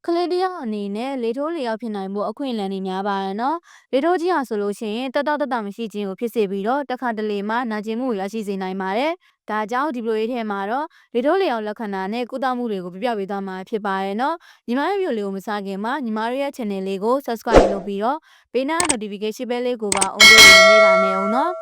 ကလေးတယောက်အနေနဲ့လေထိုးလေရောက်ဖြစ်နိုင်မှုအခွင့်အလမ်းတွေများပါတယ်နော်လေထိုးကြီးဟာဆိုလို့ရှိရင်တက်မရှိခြင်းကိုဖြစ်စေပြီးတော့တစ်ခါတလေမှနာကျင်မှုကိုရရှိစေနိုင်ပါတယ်ဒါကြောင့်ဒီလိုရေးထဲမှာတော့လေထိုးလေရောက်လက္ခဏာနဲ့ကုသမှုတွေကိုပြပြပေးသွားမှာဖြစ်ပါတယ်နော်ညီမရဲ့ဗီဒီယိုလေးကိုမစခင်မှာညီမတို့ရဲ့ channel လေးကို subscribe လုပ်ပြီးတော့ဘေးနား notification bell လေးကိုပါ on လုပ်နေမိပါနဲ့အောင်နော်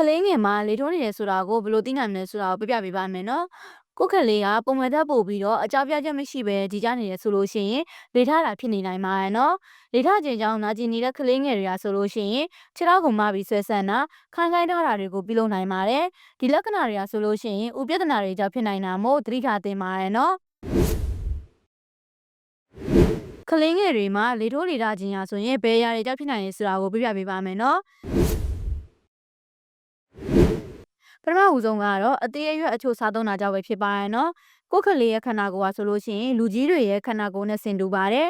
ကလေးငယ်မှာလေထိုးနေတယ်ဆိုတာကိုဘယ်လိုသိနိုင်မလဲဆိုတာကိုပြပြပေးပါမယ်နော်ကိုယ်ခလေးကပုံမှန်တက်ပို့ပြီးတော့အကြောင်းပြချက်မရှိဘဲဒီကြနေရဆိုလို့ရှိရင်လေထတာဖြစ်နေနိုင်ပါရဲ့နော်လေထခြင်းကြောင့်နာကျင်နေတဲ့ကလေးငယ်တွေကဆိုလို့ရှိရင်ခြေထောက်ကိုမပြီးဆွဲဆန့်တာခိုင်းထားတာတွေကိုပြုလုပ်နိုင်ပါတယ်ဒီလက္ခဏာတွေကဆိုလို့ရှိရင်ဥပြဿနာတွေကြောင့်ဖြစ်နိုင်တာမို့သတိထားသင့်ပါရဲ့နော်ကလေးငယ်တွေမှာလေထိုးလေထခြင်းရာဆိုရင်ဘယ်အရာတွေကြောင့်ဖြစ်နိုင်လဲဆိုတာကိုပြပြပေးပါမယ်နော်ပထမဦးဆုံးကတော့အသေးအရွက်အချို့စားသုံးတာကြောင့်ပဲဖြစ်ပါရဲ့နော်ကိုယ်ခလေးရဲ့ခန္ဓာကိုယ်ကဆိုလို့ရှိရင်လူကြီးတွေရဲ့ခန္ဓာကိုယ်နဲ့ဆင်တူပါတယ်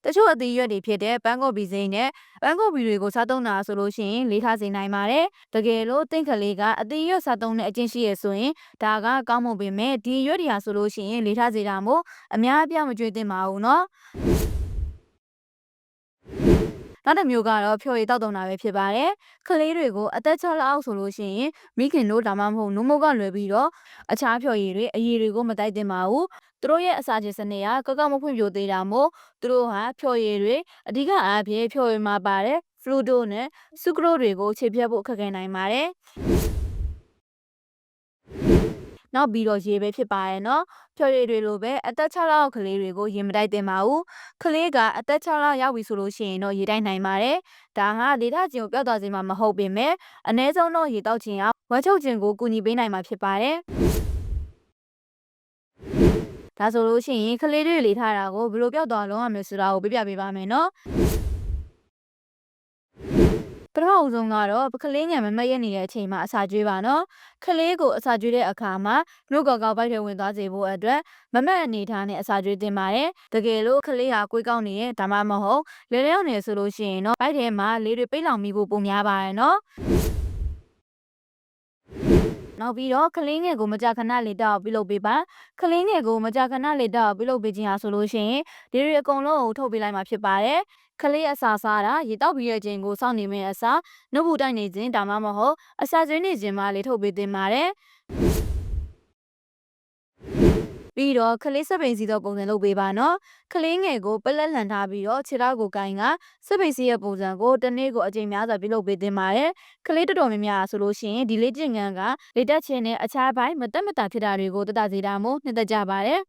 တချို့အသေးရွက်တွေဖြစ်တဲ့ပန်းကုတ်ဘီစိမ်းနဲ့ပန်းကုတ်ဘီတွေကိုစားသုံးတာဆိုလို့ရှိရင်လေးထားစေနိုင်ပါတယ်တကယ်လို့တင့်ခလေးကအသေးရွက်စားသုံးတဲ့အကျင့်ရှိရဆိုရင်ဒါကကောင်းမွန်ပေမဲ့ဒီရွက်တွေဟာဆိုလို့ရှိရင်လေးထားစေတာမို့အများအပြားမကြွေးသင့်ပါဘူးနော်နောက်တစ်မျိုးကတော့ဖြော်ရည်တောက်တုံတာပဲဖြစ်ပါတယ်။ကလေးတွေကိုအသက်6လအောက်ဆိုလို့ရှိရင်မိခင်တို့ဒါမှမဟုတ်နို့မို့ကလွယ်ပြီးတော့အခြားဖြော်ရည်တွေအရည်တွေကိုမတိုက်သင့်ပါဘူး။သူတို့ရဲ့အစာချေစနစ်ကကောက်မဖွံ့ဖြိုးသေးတာမို့သူတို့ဟာဖြော်ရည်တွေအဓိကအားဖြင့်ဖြော်ရည်မှာပါတယ်ဖလူတိုနဲ့စုကရိုတွေကိုခြေဖြတ်ဖို့အခက်အခဲနိုင်ပါတယ်။နောက်ပြီးတော့ရေပဲဖြစ်ပါရဲ့နော်ဖြော်ရည်တွေလိုပဲအသက်6လအောက်ကလေးတွေကိုရေမတိုက်သင့်ပါဘူးကလေးကအသက်6လရောက်ပြီဆိုလို့ရှိရင်တော့ရေတိုက်နိုင်ပါတယ်ဒါဟာလေထခြင်းကိုပျောက်သွားစေမှာမဟုတ်ပေမဲ့အ ਨੇ ဆုံးတော့ရေတောက်ခြင်းအောင်ဝမ်းချုပ်ခြင်းကိုကူညီပေးနိုင်မှာဖြစ်ပါတယ်ဒါဆိုလို့ရှိရင်ကလေးတွေလေထတာကိုဘယ်လိုပျောက်သွားလုံးရမလဲဆိုတာကိုပြပြပေးပါမယ်နော်ပထမဦးဆုံးကတော့ကလေးငယ်မမက်ရနေတဲ့အချိန်မှာအစာကျွေးပါနော်ကလေးကိုအစာကျွေးတဲ့အခါမှာနှုတ်ကောက်ပိုက်ထဲဝင်သွားစေဖို့အတွက်မမက်အနေထားနဲ့အစာကျွေးသင့်ပါတယ်တကယ်လို့ကလေးဟာကိုယ်ကောက်နေရဲ့ဒါမှမဟုတ်လေလျောက်နေဆိုလို့ရှိရင်တော့ပိုက်ထဲမှာလေတွေပိတ်လောင်မိဖို့ပုံများပါရဲ့နော်နောက်ပြီးတော့ကလေးငယ်ကိုမကြာခဏလေတောက်ပြုလုပ်ပေးပါကလေးငယ်ကိုမကြာခဏလေတောက်ပြုလုပ်ပေးခြင်းဟာဆိုလို့ရှိရင်ဒီတွေအကုန်လုံးကိုထုတ်ပေးလိုက်မှာဖြစ်ပါတယ်ကလေးအစာစားတာရေတောက်ပြီးတဲ့အချိန်ကိုစောင့်နေမယ့်အစားနှုတ်ဘူးတိုက်နေခြင်းဒါမှမဟုတ်အစာကျွေးနေခြင်းမှလေထုတ်ပေးသင့်ပါတယ်ပြီးတော့ကလေးစပိန်စီတော့ပုံစံလုပ်ပေးပါနော်ကလေးငယ်ကိုပလက်လှန်ထားပြီးတော့ခြေထောက်ကိုကိုင်းကစပိန်စီရဲ့ပုံစံကိုတစ်နေ့ကိုအချိန်များစွာပြုလုပ်ပေးသင့်ပါတယ်ကလေးတော်များများဆိုလို့ရှိရင်ဒီလေ့ကျင့်ခန်းကလေတက်ခြင်းနဲ့အခြားပိုင်းမတက်မတာဖြစ်တာတွေကိုတတ်စေတာမို့နှစ်သက်ကြပါတယ်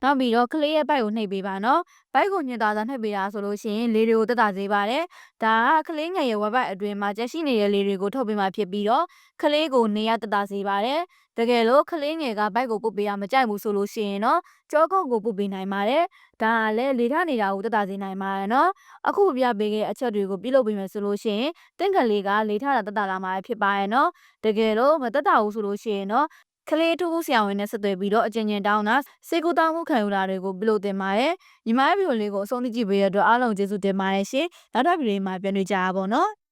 နောက်ပြီးတော့ကလေးရဲ့ဘိုက်ကိုနှိပ်ပေးပါနော်ဘိုက်ကိုညှစ်သားနှိပ်ပေးတာဆိုလို့ရှိရင်လေတွေကိုတက်တာစေပါတယ်ဒါကကလေးငယ်ရဲ့ဝက်ဘိုက်အတွင်းမှာကျရှိနေတဲ့လေတွေကိုထုတ်ပေးမှဖြစ်ပြီးတော့ကလေးကိုနေရတက်တာစေပါတယ်တကယ်လို့ကလေးငယ်ကဘိုက်ကိုပုတ်ပေးရမကြိုက်ဘူးဆိုလို့ရှိရင်တော့ကြောကုတ်ကိုပုတ်ပေးနိုင်ပါတယ်ဒါကလည်းလေထနေတာကိုတက်တာစေနိုင်ပါတယ်နော်အခုပြပေးခဲ့အချက်တွေကိုပြုလုပ်ပေးမယ်ဆိုလို့ရှိရင်တင့်ကလေးကလေထတာတက်တာလာမှာဖြစ်ပါရဲ့နော်တကယ်လို့မတက်တာဘူးဆိုလို့ရှိရင်တော့ကလေးထူးဆရာဝန်နဲ့ဆက်သွယ်ပြီးတော့အကျဉ်းချင်းတောင်းတာစေကူတောင်းမှုခံယူတာတွေကိုပြုလုပ်တင်ပါတယ်ညီမရဲ့ဗီဒီယိုလေးကိုအဆုံးထိကြည့်ပေးရတဲ့အတွက်အားလုံးကျေးဇူးတင်ပါတယ်ရှင်နောက်ထပ်ဗီဒီယိုမှာပြန်တွေ့ကြပါဘောနော်